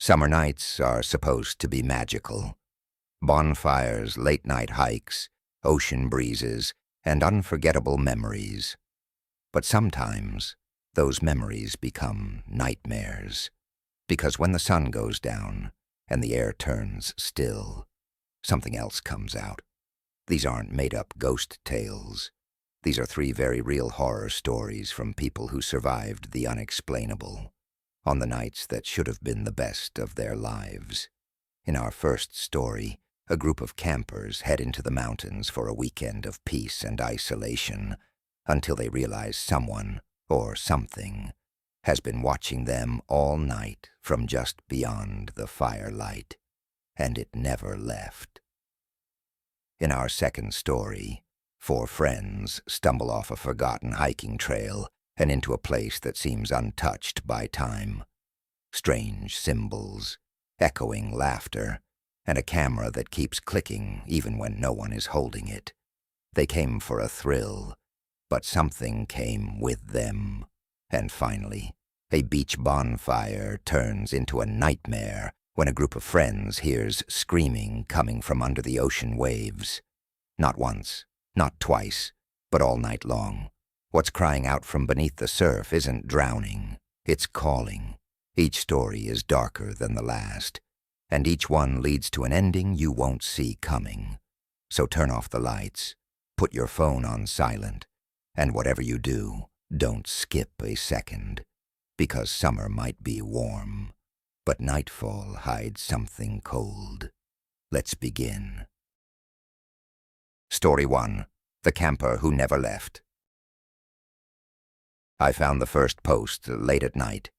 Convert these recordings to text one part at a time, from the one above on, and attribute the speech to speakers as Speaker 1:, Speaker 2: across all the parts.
Speaker 1: Summer nights are supposed to be magical. Bonfires, late-night hikes, ocean breezes, and unforgettable memories. But sometimes, those memories become nightmares. Because when the sun goes down and the air turns still, something else comes out. These aren't made-up ghost tales. These are 3 very real horror stories from people who survived the unexplainable on the nights that should have been the best of their lives. In our first story, a group of campers head into the mountains for a weekend of peace and isolation until they realize someone, or something, has been watching them all night from just beyond the firelight, and it never left. In our second story, 4 friends stumble off a forgotten hiking trail and into a place that seems untouched by time. Strange symbols, echoing laughter, and a camera that keeps clicking even when no one is holding it. They came for a thrill, but something came with them. And finally, a beach bonfire turns into a nightmare when a group of friends hears screaming coming from under the ocean waves. Not once, not twice, but all night long. What's crying out from beneath the surf isn't drowning, it's calling. Each story is darker than the last, and each one leads to an ending you won't see coming. So turn off the lights, put your phone on silent, and whatever you do, don't skip a second, because summer might be warm, but nightfall hides something cold. Let's begin. Story 1. The Camper Who Never Left. I found the first post late at night.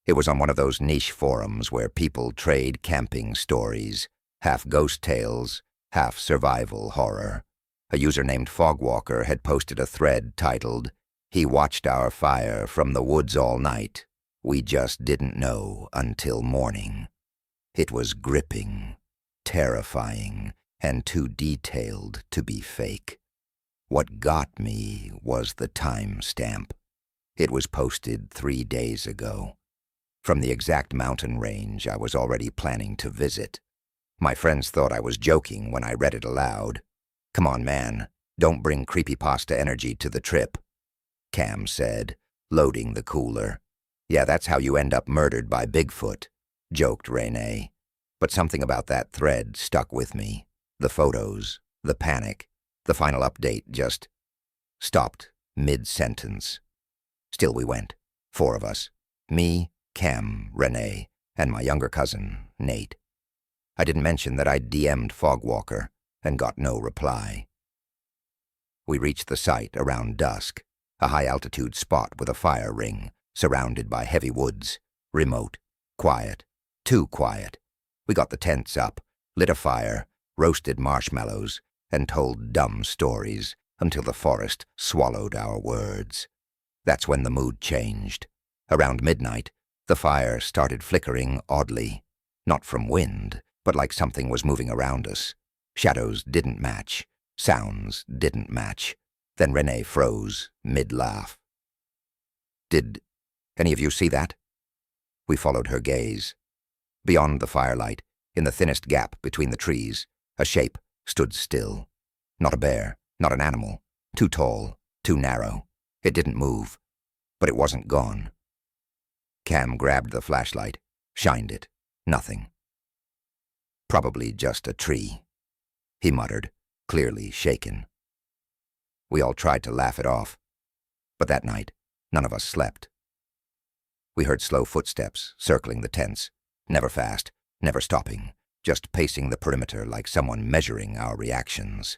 Speaker 1: It was on one of those niche forums where people trade camping stories, half ghost tales, half survival horror. A user named Fogwalker had posted a thread titled, "He watched our fire from the woods all night. We just didn't know until morning." It was gripping, terrifying, and too detailed to be fake. What got me was the timestamp. It was posted 3 days ago, from the exact mountain range I was already planning to visit. My friends thought I was joking when I read it aloud. "Come on, man, don't bring creepypasta energy to the trip," Cam said, loading the cooler. "Yeah, that's how you end up murdered by Bigfoot," joked Renee. But something about that thread stuck with me. The photos, the panic, the final update just stopped mid-sentence. Still we went, 4 of us. Me, Cam, Renee, and my younger cousin, Nate. I didn't mention that I'd DM'd Fogwalker and got no reply. We reached the site around dusk, a high-altitude spot with a fire ring, surrounded by heavy woods, remote, quiet, too quiet. We got the tents up, lit a fire, roasted marshmallows, and told dumb stories until the forest swallowed our words. That's when the mood changed. Around midnight, the fire started flickering oddly, not from wind, but like something was moving around us. Shadows didn't match, sounds didn't match. Then Renee froze, mid-laugh. "Did any of you see that?" We followed her gaze. Beyond the firelight, in the thinnest gap between the trees, a shape stood still. Not a bear, not an animal. Too tall, too narrow. It didn't move, but it wasn't gone. Cam grabbed the flashlight, shined it. Nothing. "Probably just a tree," he muttered, clearly shaken. We all tried to laugh it off, but that night, none of us slept. We heard slow footsteps circling the tents, never fast, never stopping, just pacing the perimeter like someone measuring our reactions.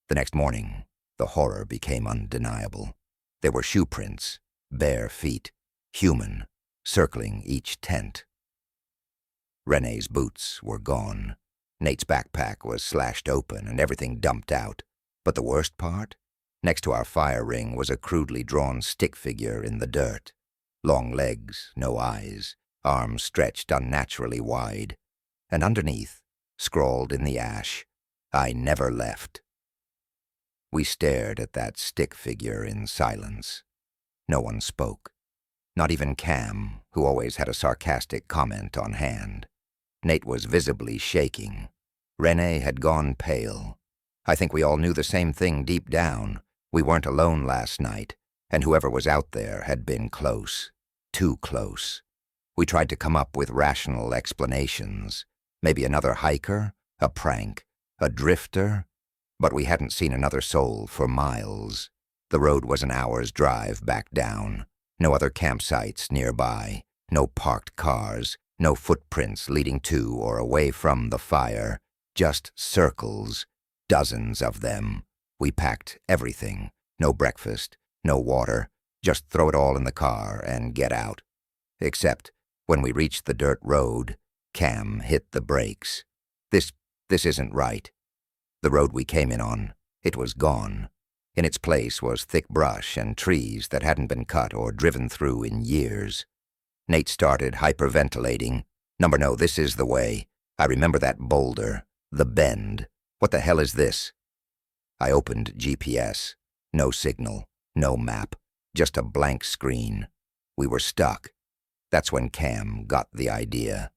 Speaker 1: The next morning, the horror became undeniable. There were shoe prints, bare feet, human, circling each tent. Renee's boots were gone. Nate's backpack was slashed open and everything dumped out. But the worst part? Next to our fire ring was a crudely drawn stick figure in the dirt. Long legs, no eyes, arms stretched unnaturally wide. And underneath, scrawled in the ash, "I never left." We stared at that stick figure in silence. No one spoke. Not even Cam, who always had a sarcastic comment on hand. Nate was visibly shaking. Renee had gone pale. I think we all knew the same thing deep down. We weren't alone last night, and whoever was out there had been close. Too close. We tried to come up with rational explanations. Maybe another hiker, a prank, a drifter, but we hadn't seen another soul for miles. The road was an hour's drive back down. No other campsites nearby, no parked cars, no footprints leading to or away from the fire, just circles, dozens of them. We packed everything, no breakfast, no water, just throw it all in the car and get out. Except when we reached the dirt road, Cam hit the brakes. This isn't right. The road we came in on, it was gone. In its place was thick brush and trees that hadn't been cut or driven through in years. Nate started hyperventilating. No, this is the way. I remember that boulder, the bend. What the hell is this? I opened GPS. No signal, no map, just a blank screen. We were stuck. That's when Cam got the idea.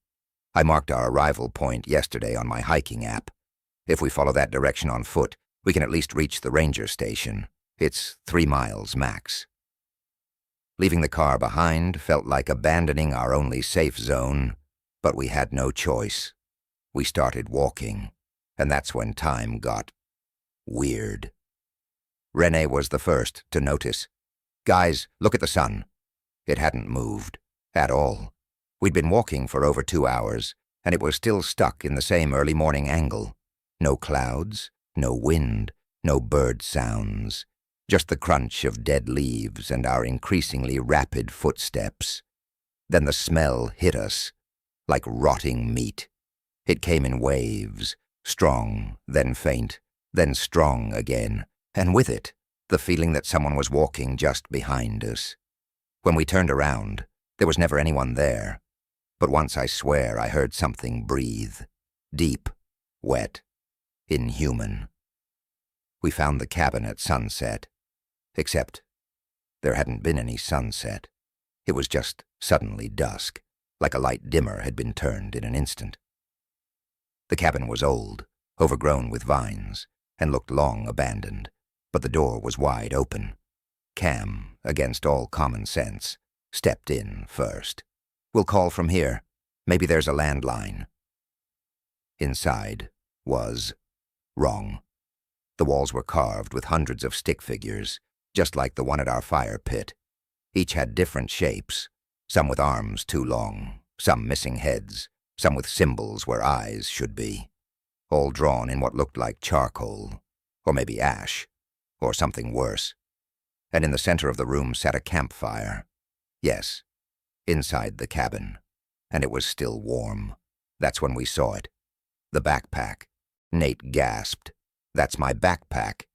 Speaker 1: I marked our arrival point yesterday on my hiking app. If we follow that direction on foot, we can at least reach the ranger station. It's 3 miles max. Leaving the car behind felt like abandoning our only safe zone, but we had no choice. We started walking, and that's when time got weird. Renee was the first to notice. "Guys, look at the sun." It hadn't moved, at all. We'd been walking for over 2 hours, and it was still stuck in the same early morning angle. No clouds, no wind, no bird sounds, just the crunch of dead leaves and our increasingly rapid footsteps. Then the smell hit us, like rotting meat. It came in waves, strong, then faint, then strong again, and with it, the feeling that someone was walking just behind us. When we turned around, there was never anyone there, but once I swear I heard something breathe, deep, wet, inhuman. We found the cabin at sunset, except there hadn't been any sunset. It was just suddenly dusk, like a light dimmer had been turned in an instant. The cabin was old, overgrown with vines, and looked long abandoned, but the door was wide open. Cam, against all common sense, stepped in first. "We'll call from here. Maybe there's a landline." Inside was wrong. The walls were carved with hundreds of stick figures, just like the one at our fire pit. Each had different shapes, some with arms too long, some missing heads, some with symbols where eyes should be, all drawn in what looked like charcoal, or maybe ash, or something worse. And in the center of the room sat a campfire. Yes, inside the cabin, and it was still warm. That's when we saw it. The backpack. Nate gasped. "That's my backpack."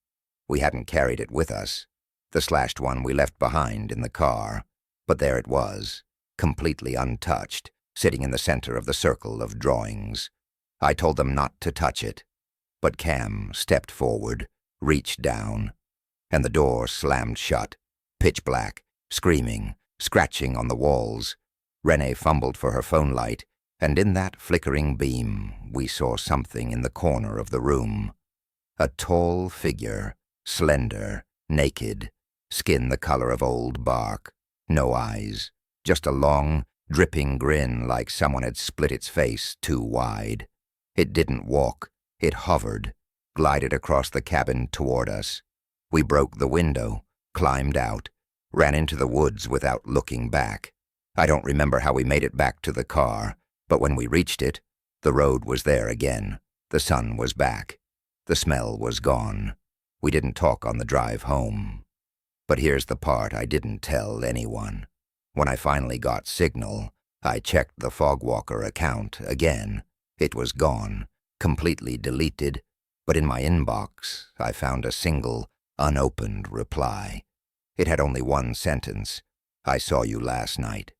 Speaker 1: We hadn't carried it with us. The slashed one we left behind in the car. But there it was, completely untouched, sitting in the center of the circle of drawings. I told them not to touch it, but Cam stepped forward, reached down, and the door slammed shut, pitch black, screaming, scratching on the walls. Renee fumbled for her phone light, and in that flickering beam, we saw something in the corner of the room. A tall figure, slender, naked, skin the color of old bark, no eyes, just a long, dripping grin like someone had split its face too wide. It didn't walk, it hovered, glided across the cabin toward us. We broke the window, climbed out, ran into the woods without looking back. I don't remember how we made it back to the car, but when we reached it, the road was there again. The sun was back. The smell was gone. We didn't talk on the drive home. But here's the part I didn't tell anyone. When I finally got signal, I checked the Fogwalker account again. It was gone, completely deleted, but in my inbox I found a single, unopened reply. It had only one sentence. "I saw you last night.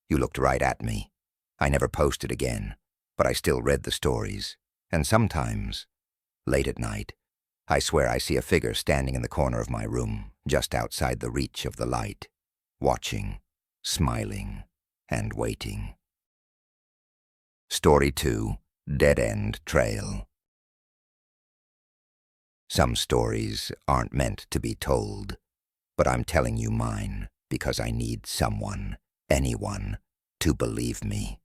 Speaker 1: You looked right at me. I never posted again, but I still read the stories, and sometimes, late at night, I swear I see a figure standing in the corner of my room, just outside the reach of the light, watching, smiling and waiting. Story 2, Dead End Trail. Some stories aren't meant to be told, but I'm telling you mine because I need someone, anyone, to believe me.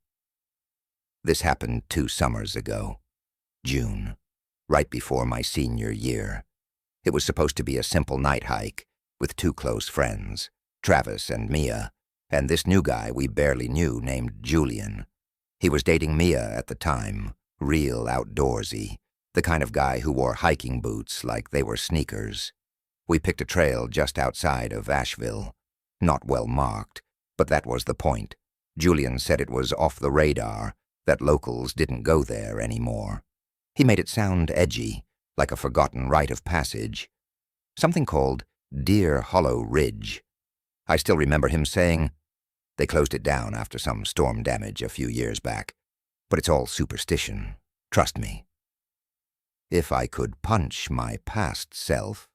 Speaker 1: This happened 2 summers ago, June, right before my senior year. It was supposed to be a simple night hike with 2 close friends, Travis and Mia, and this new guy we barely knew named Julian. He was dating Mia at the time, real outdoorsy, the kind of guy who wore hiking boots like they were sneakers. We picked a trail just outside of Asheville. Not well marked, but that was the point. Julian said it was off the radar, that locals didn't go there anymore. He made it sound edgy, like a forgotten rite of passage. Something called Deer Hollow Ridge. I still remember him saying, "They closed it down after some storm damage a few years back, but it's all superstition. Trust me." If I could punch my past self,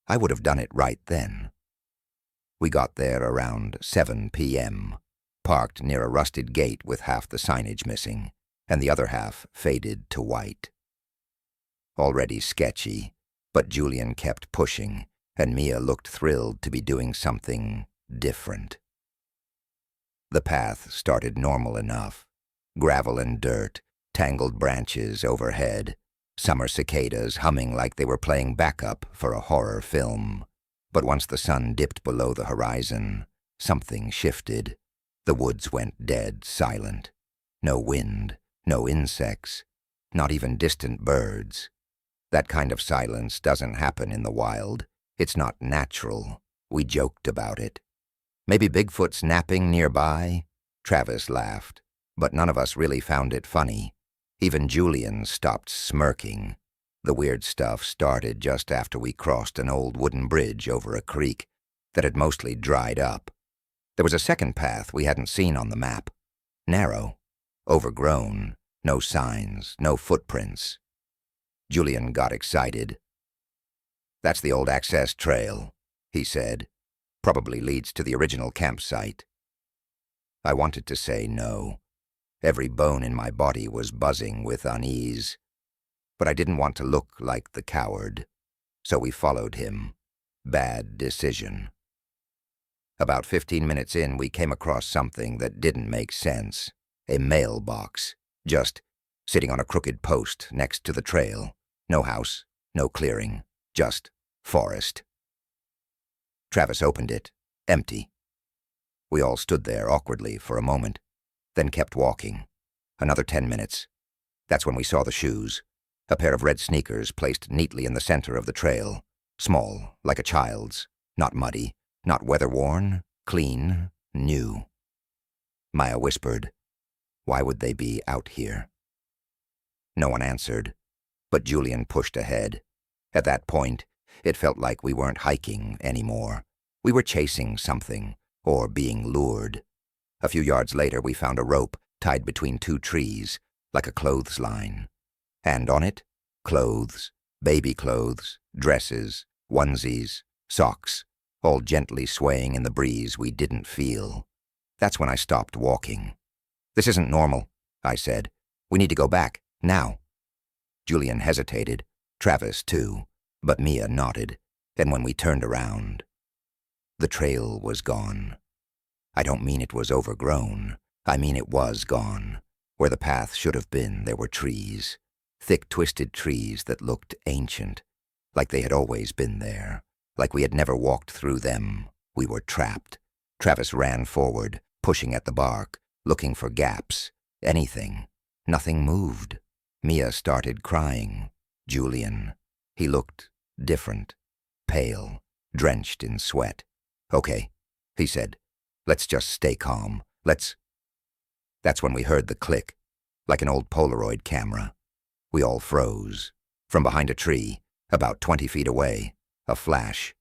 Speaker 1: I would have done it right then. We got there around 7 p.m., parked near a rusted gate with half the signage missing, and the other half faded to white. Already sketchy, but Julian kept pushing, and Mia looked thrilled to be doing something different. The path started normal enough. Gravel and dirt, tangled branches overhead, summer cicadas humming like they were playing backup for a horror film. But once the sun dipped below the horizon, something shifted. The woods went dead silent. No wind, no insects, not even distant birds. That kind of silence doesn't happen in the wild. It's not natural. We joked about it. Maybe Bigfoot's napping nearby? Travis laughed, but none of us really found it funny. Even Julian stopped smirking. The weird stuff started just after we crossed an old wooden bridge over a creek that had mostly dried up. There was a second path we hadn't seen on the map. Narrow, overgrown, no signs, no footprints. Julian got excited. "That's the old access trail," he said. "Probably leads to the original campsite." I wanted to say no. Every bone in my body was buzzing with unease. But I didn't want to look like the coward. So we followed him. Bad decision. About 15 minutes in, we came across something that didn't make sense. A mailbox, just sitting on a crooked post next to the trail. No house, no clearing, just forest. Travis opened it, empty. We all stood there awkwardly for a moment, then kept walking. Another 10 minutes. That's when we saw the shoes. A pair of red sneakers placed neatly in the center of the trail. Small, like a child's. Not muddy, not weather-worn, clean, new. Maya whispered, "Why would they be out here?" No one answered, but Julian pushed ahead. At that point, it felt like we weren't hiking anymore. We were chasing something, or being lured. A few yards later, we found a rope tied between 2 trees, like a clothesline. And on it, clothes, baby clothes, dresses, onesies, socks, all gently swaying in the breeze we didn't feel. That's when I stopped walking. "This isn't normal," I said. "We need to go back, now." Julian hesitated, Travis too, but Mia nodded, and when we turned around, the trail was gone. I don't mean it was overgrown. I mean it was gone. Where the path should have been, there were trees. Thick, twisted trees that looked ancient, like they had always been there, like we had never walked through them. We were trapped. Travis ran forward, pushing at the bark, looking for gaps, anything. Nothing moved. Mia started crying. Julian. He looked different, pale, drenched in sweat. "Okay," he said. "Let's just stay calm. Let's—" That's when we heard the click, like an old Polaroid camera. We all froze. From behind a tree, about 20 feet away, a flash.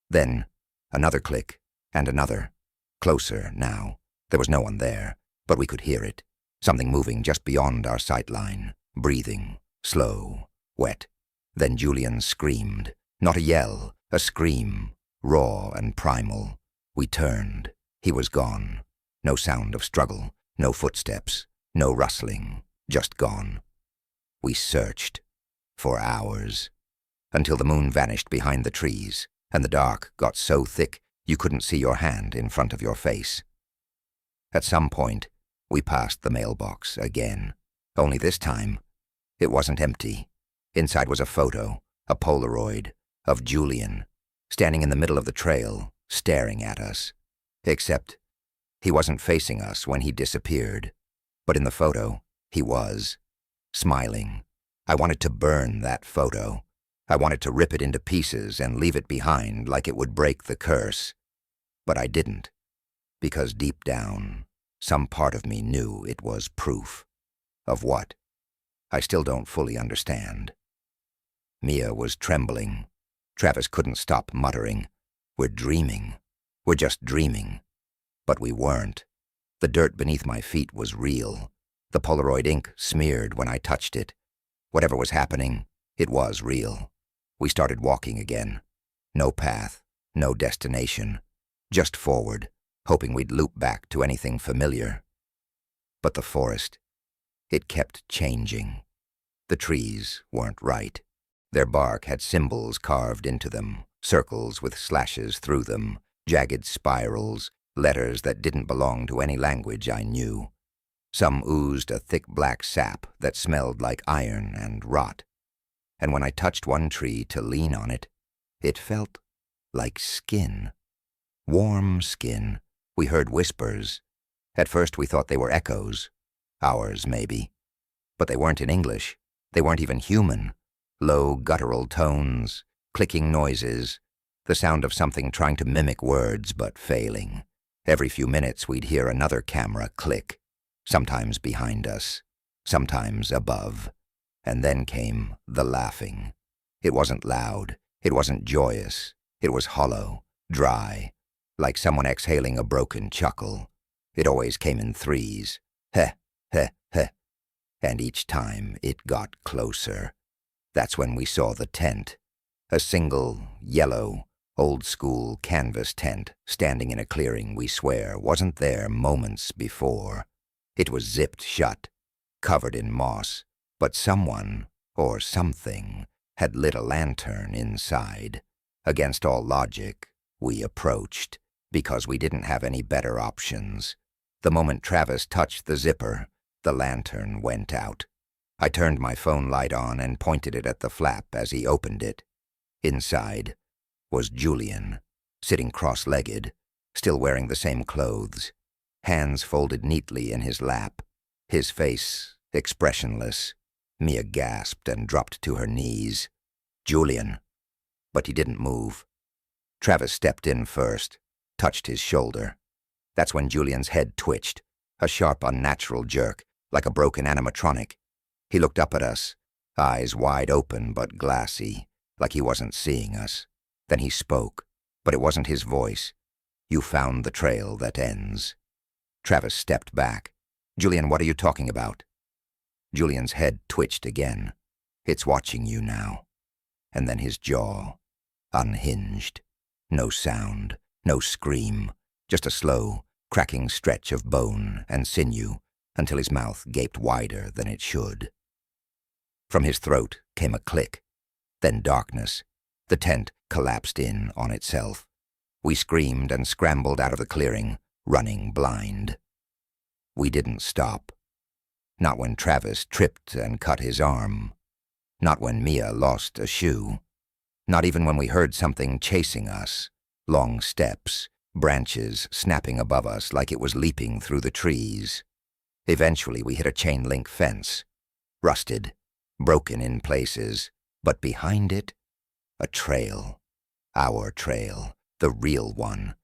Speaker 1: Then another click, and another. Closer now. There was no one there, but we could hear it. Something moving just beyond our sight line. Breathing. Slow. Wet. Then Julian screamed. Not a yell, a scream. Raw and primal. We turned. He was gone. No sound of struggle, no footsteps, no rustling, just gone. We searched for hours, until the moon vanished behind the trees, and the dark got so thick you couldn't see your hand in front of your face. At some point, we passed the mailbox again, only this time, it wasn't empty. Inside was a photo, a Polaroid, of Julian, standing in the middle of the trail, staring at us. Except, he wasn't facing us when he disappeared, but in the photo, he was, smiling. I wanted to burn that photo. I wanted to rip it into pieces and leave it behind like it would break the curse. But I didn't, because deep down, some part of me knew it was proof. Of what? I still don't fully understand. Mia was trembling. Travis couldn't stop muttering, "We're dreaming. We're just dreaming." But we weren't. The dirt beneath my feet was real. The Polaroid ink smeared when I touched it. Whatever was happening, it was real. We started walking again. No path, no destination. Just forward, hoping we'd loop back to anything familiar. But the forest, it kept changing. The trees weren't right. Their bark had symbols carved into them, circles with slashes through them, jagged spirals, letters that didn't belong to any language I knew. Some oozed a thick black sap that smelled like iron and rot. And when I touched one tree to lean on it, it felt like skin. Warm skin. We heard whispers. At first we thought they were echoes. Ours, maybe. But they weren't in English. They weren't even human. Low, guttural tones, clicking noises, the sound of something trying to mimic words but failing. Every few minutes we'd hear another camera click, sometimes behind us, sometimes above. And then came the laughing. It wasn't loud. It wasn't joyous. It was hollow, dry, like someone exhaling a broken chuckle. It always came in threes. Heh, heh, heh. And each time it got closer. That's when we saw the tent. A single, yellow, old-school canvas tent standing in a clearing we swear wasn't there moments before. It was zipped shut, covered in moss, but someone, or something, had lit a lantern inside. Against all logic, we approached, because we didn't have any better options. The moment Travis touched the zipper, the lantern went out. I turned my phone light on and pointed it at the flap as he opened it. Inside was Julian, sitting cross-legged, still wearing the same clothes, hands folded neatly in his lap, his face expressionless. Mia gasped and dropped to her knees. "Julian." But he didn't move. Travis stepped in first, touched his shoulder. That's when Julian's head twitched, a sharp, unnatural jerk, like a broken animatronic. He looked up at us, eyes wide open but glassy, like he wasn't seeing us. Then he spoke, but it wasn't his voice. "You found the trail that ends." Travis stepped back. "Julian, what are you talking about?" Julian's head twitched again. "It's watching you now." And then his jaw unhinged. No sound, no scream, just a slow, cracking stretch of bone and sinew until his mouth gaped wider than it should. From his throat came a click, then darkness. The tent collapsed in on itself. We screamed and scrambled out of the clearing, running blind. We didn't stop. Not when Travis tripped and cut his arm. Not when Mia lost a shoe. Not even when we heard something chasing us. Long steps, branches snapping above us like it was leaping through the trees. Eventually we hit a chain-link fence. Rusted, broken in places, but behind it, a trail. Our trail, the real one.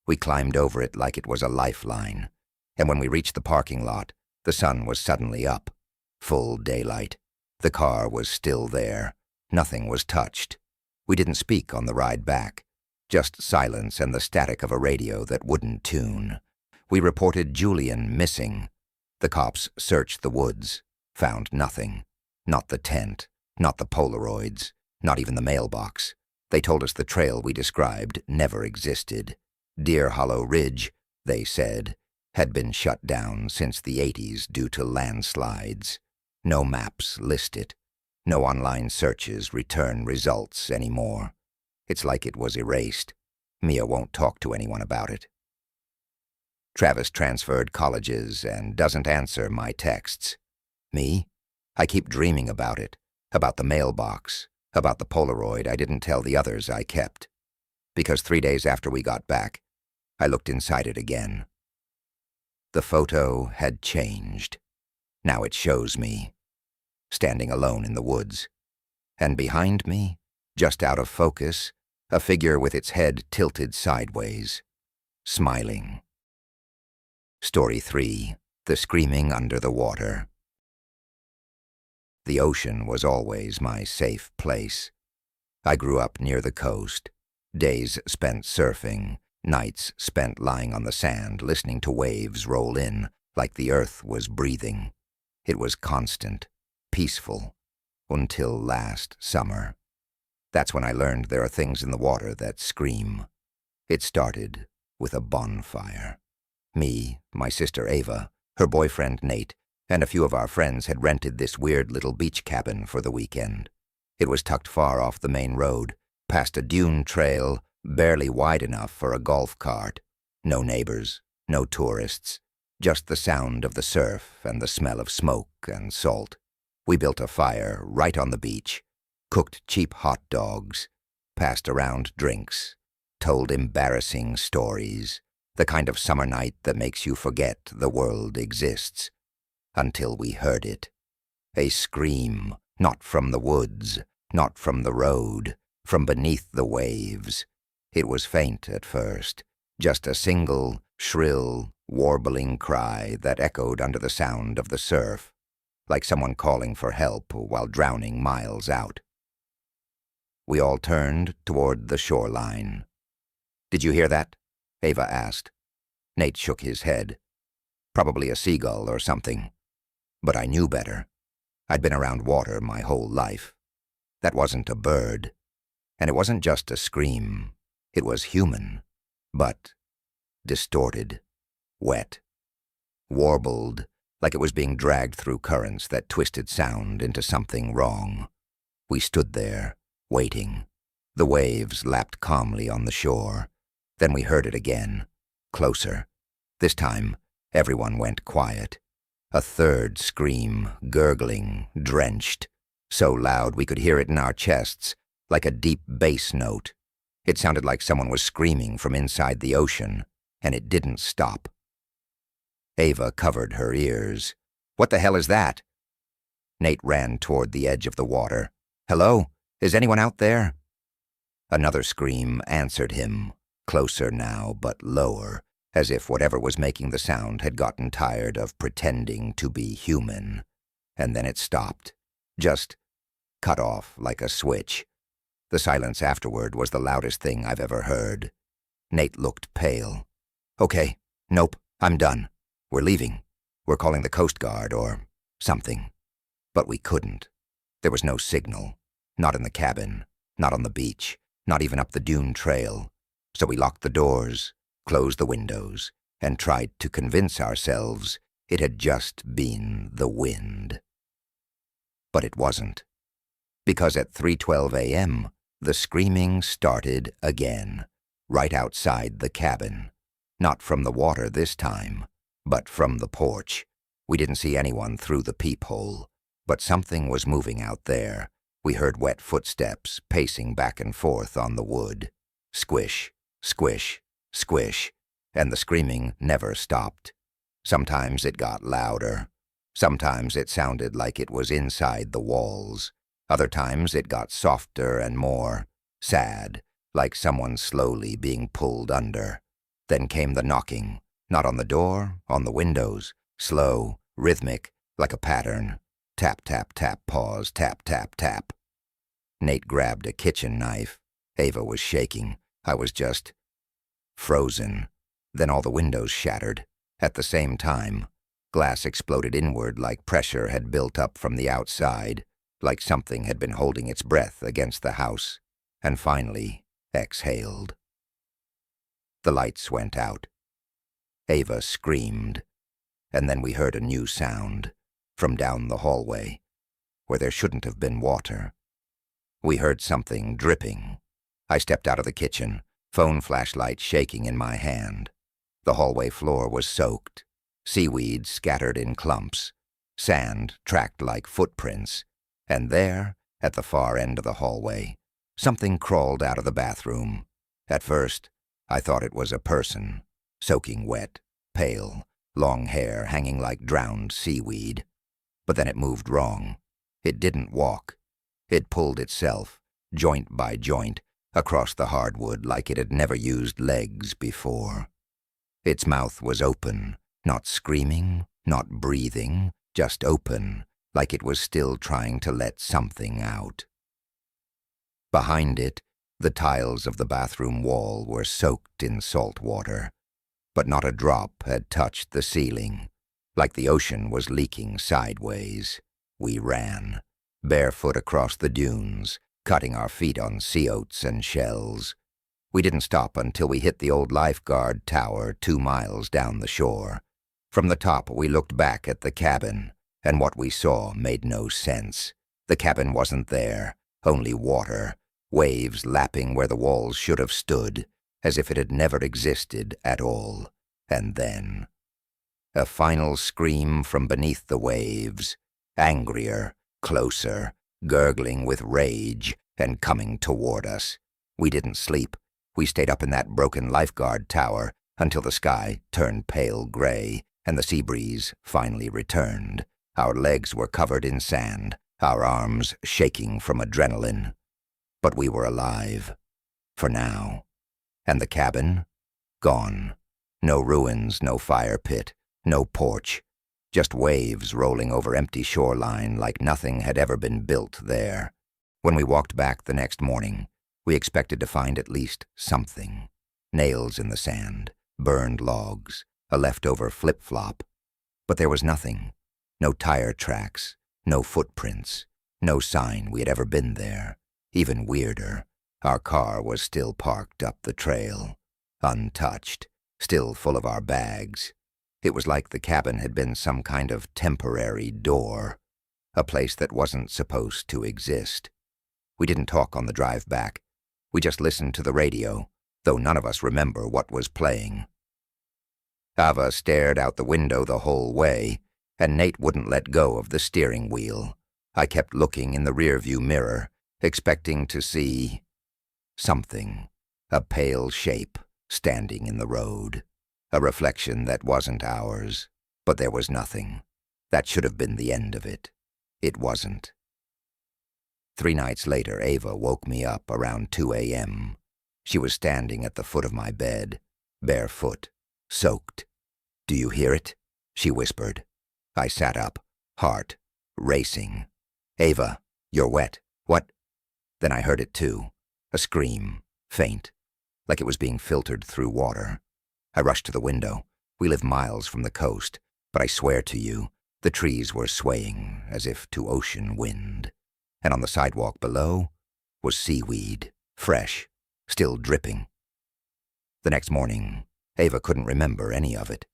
Speaker 1: We climbed over it like it was a lifeline, and when we reached the parking lot, the sun was suddenly up. Full daylight. The car was still there. Nothing was touched. We didn't speak on the ride back. Just silence and the static of a radio that wouldn't tune. We reported Julian missing. The cops searched the woods, found nothing. Not the tent, not the Polaroids, not even the mailbox. They told us the trail we described never existed. Deer Hollow Ridge they said, had been shut down since the 80s due to landslides. No maps list it. No online searches return results anymore. It's like it was erased. Mia won't talk to anyone about it. Travis transferred colleges and doesn't answer my texts. Me? I keep dreaming about it, about the mailbox, about the Polaroid I didn't tell the others I kept. Because 3 days after we got back, I looked inside it again. The photo had changed. Now it shows me, standing alone in the woods. And behind me, just out of focus, a figure with its head tilted sideways, smiling. Story 3. The Screaming Under the Water. The ocean was always my safe place. I grew up near the coast. Days spent surfing, nights spent lying on the sand, listening to waves roll in like the earth was breathing. It was constant, peaceful, until last summer. That's when I learned there are things in the water that scream. It started with a bonfire. Me, my sister Ava, her boyfriend Nate, and a few of our friends had rented this weird little beach cabin for the weekend. It was tucked far off the main road, past a dune trail barely wide enough for a golf cart. No neighbors, no tourists, just the sound of the surf and the smell of smoke and salt. We built a fire right on the beach, cooked cheap hot dogs, passed around drinks, told embarrassing stories, the kind of summer night that makes you forget the world exists. Until we heard it. A scream, not from the woods, not from the road, from beneath the waves. It was faint at first, just a single, shrill, warbling cry that echoed under the sound of the surf, like someone calling for help while drowning miles out. We all turned toward the shoreline. "Did you hear that?" Ava asked. Nate shook his head. "Probably a seagull or something." But I knew better. I'd been around water my whole life. That wasn't a bird. And it wasn't just a scream. It was human, but distorted, wet, warbled, like it was being dragged through currents that twisted sound into something wrong. We stood there, waiting. The waves lapped calmly on the shore. Then we heard it again, closer. This time, everyone went quiet. A third scream, gurgling, drenched, so loud we could hear it in our chests, like a deep bass note. It sounded like someone was screaming from inside the ocean, and it didn't stop. Ava covered her ears. "What the hell is that?" Nate ran toward the edge of the water. "Hello? Is anyone out there?" Another scream answered him, closer now but lower, as if whatever was making the sound had gotten tired of pretending to be human. And then it stopped, just cut off like a switch. The silence afterward was the loudest thing I've ever heard. Nate looked pale. "Okay, nope, I'm done. We're leaving. We're calling the Coast Guard or something." But we couldn't. There was no signal. Not in the cabin, not on the beach, not even up the dune trail. So we locked the doors, closed the windows, and tried to convince ourselves it had just been the wind. But it wasn't. Because at 3:12 a.m., the screaming started again, right outside the cabin. Not from the water this time, but from the porch. We didn't see anyone through the peephole, but something was moving out there. We heard wet footsteps pacing back and forth on the wood. Squish, squish, squish, and the screaming never stopped. Sometimes it got louder. Sometimes it sounded like it was inside the walls. Other times it got softer and more sad, like someone slowly being pulled under. Then came the knocking, not on the door, on the windows, slow, rhythmic, like a pattern. Tap, tap, tap, pause, tap, tap, tap. Nate grabbed a kitchen knife. Ava was shaking. I was just frozen. Then all the windows shattered. At the same time, glass exploded inward like pressure had built up from the outside, like something had been holding its breath against the house, and finally exhaled. The lights went out. Ava screamed, and then we heard a new sound from down the hallway, where there shouldn't have been water. We heard something dripping. I stepped out of the kitchen, phone flashlight shaking in my hand. The hallway floor was soaked, seaweed scattered in clumps, sand tracked like footprints, and there, at the far end of the hallway, something crawled out of the bathroom. At first, I thought it was a person, soaking wet, pale, long hair hanging like drowned seaweed. But then it moved wrong. It didn't walk. It pulled itself, joint by joint, across the hardwood like it had never used legs before. Its mouth was open, not screaming, not breathing, just open, like it was still trying to let something out. Behind it, the tiles of the bathroom wall were soaked in salt water, but not a drop had touched the ceiling. Like the ocean was leaking sideways. We ran, barefoot across the dunes, cutting our feet on sea oats and shells. We didn't stop until we hit the old lifeguard tower 2 miles down the shore. From the top, we looked back at the cabin, and what we saw made no sense. The cabin wasn't there, only water, waves lapping where the walls should have stood, as if it had never existed at all. And then a final scream from beneath the waves, angrier, closer, gurgling with rage, and coming toward us. We didn't sleep. We stayed up in that broken lifeguard tower until the sky turned pale gray and the sea breeze finally returned. Our legs were covered in sand, our arms shaking from adrenaline. But we were alive, for now. And the cabin? Gone. No ruins, no fire pit, no porch. Just waves rolling over empty shoreline like nothing had ever been built there. When we walked back the next morning, we expected to find at least something. Nails in the sand, burned logs, a leftover flip-flop. But there was nothing. No tire tracks, no footprints, no sign we had ever been there. Even weirder, our car was still parked up the trail, untouched, still full of our bags. It was like the cabin had been some kind of temporary door, a place that wasn't supposed to exist. We didn't talk on the drive back. We just listened to the radio, though none of us remember what was playing. Ava stared out the window the whole way, and Nate wouldn't let go of the steering wheel. I kept looking in the rearview mirror, expecting to see something, a pale shape standing in the road, a reflection that wasn't ours. But there was nothing. That should have been the end of it. It wasn't. 3 nights later, Ava woke me up around 2 a.m. She was standing at the foot of my bed, barefoot, soaked. "Do you hear it?" she whispered. I sat up, heart racing. "Ava, you're wet. What?" Then I heard it too, a scream, faint, like it was being filtered through water. I rushed to the window. We live miles from the coast, but I swear to you, the trees were swaying as if to ocean wind. And on the sidewalk below was seaweed, fresh, still dripping. The next morning, Ava couldn't remember any of it.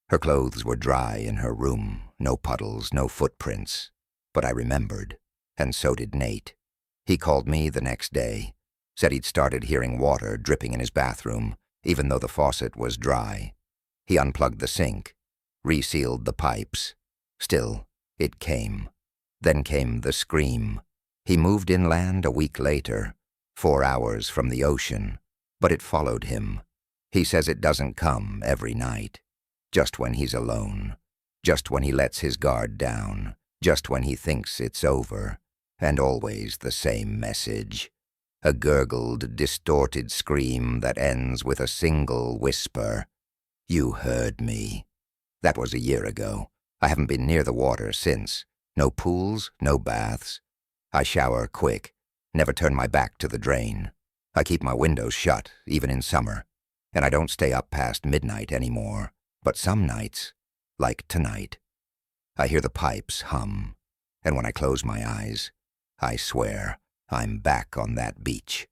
Speaker 1: Her clothes were dry in her room, no puddles, no footprints. But I remembered, and so did Nate. He called me the next day, said he'd started hearing water dripping in his bathroom, even though the faucet was dry. He unplugged the sink, resealed the pipes. Still, it came. Then came the scream. He moved inland a week later, 4 hours from the ocean, but it followed him. He says it doesn't come every night, just when he's alone, just when he lets his guard down, just when he thinks it's over, and always the same message. A gurgled, distorted scream that ends with a single whisper. "You heard me." That was a year ago. I haven't been near the water since. No pools, no baths. I shower quick, never turn my back to the drain. I keep my windows shut, even in summer, and I don't stay up past midnight anymore. But some nights, like tonight, I hear the pipes hum, and when I close my eyes, I swear I'm back on that beach.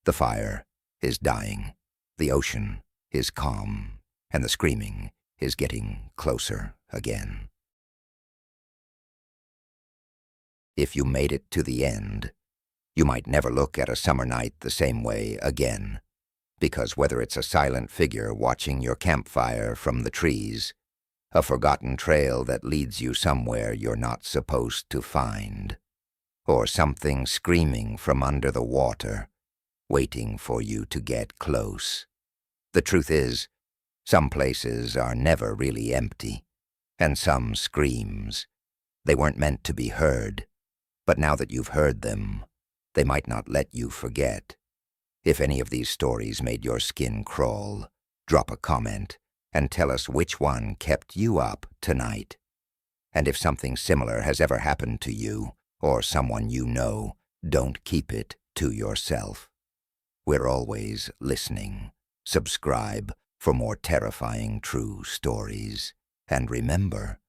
Speaker 1: The fire is dying, the ocean is calm, and the screaming is getting closer again. If you made it to the end, you might never look at a summer night the same way again, because whether it's a silent figure watching your campfire from the trees, a forgotten trail that leads you somewhere you're not supposed to find, or something screaming from under the water, waiting for you to get close, the truth is, some places are never really empty, and some screams, they weren't meant to be heard, but now that you've heard them, they might not let you forget. If any of these stories made your skin crawl, drop a comment and tell us which one kept you up tonight. And if something similar has ever happened to you, or someone you know, don't keep it to yourself. We're always listening. Subscribe for more terrifying true stories. And remember,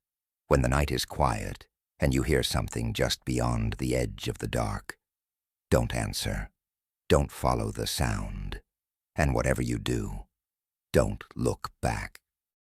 Speaker 1: when the night is quiet and you hear something just beyond the edge of the dark, don't answer. Don't follow the sound. And whatever you do, don't look back.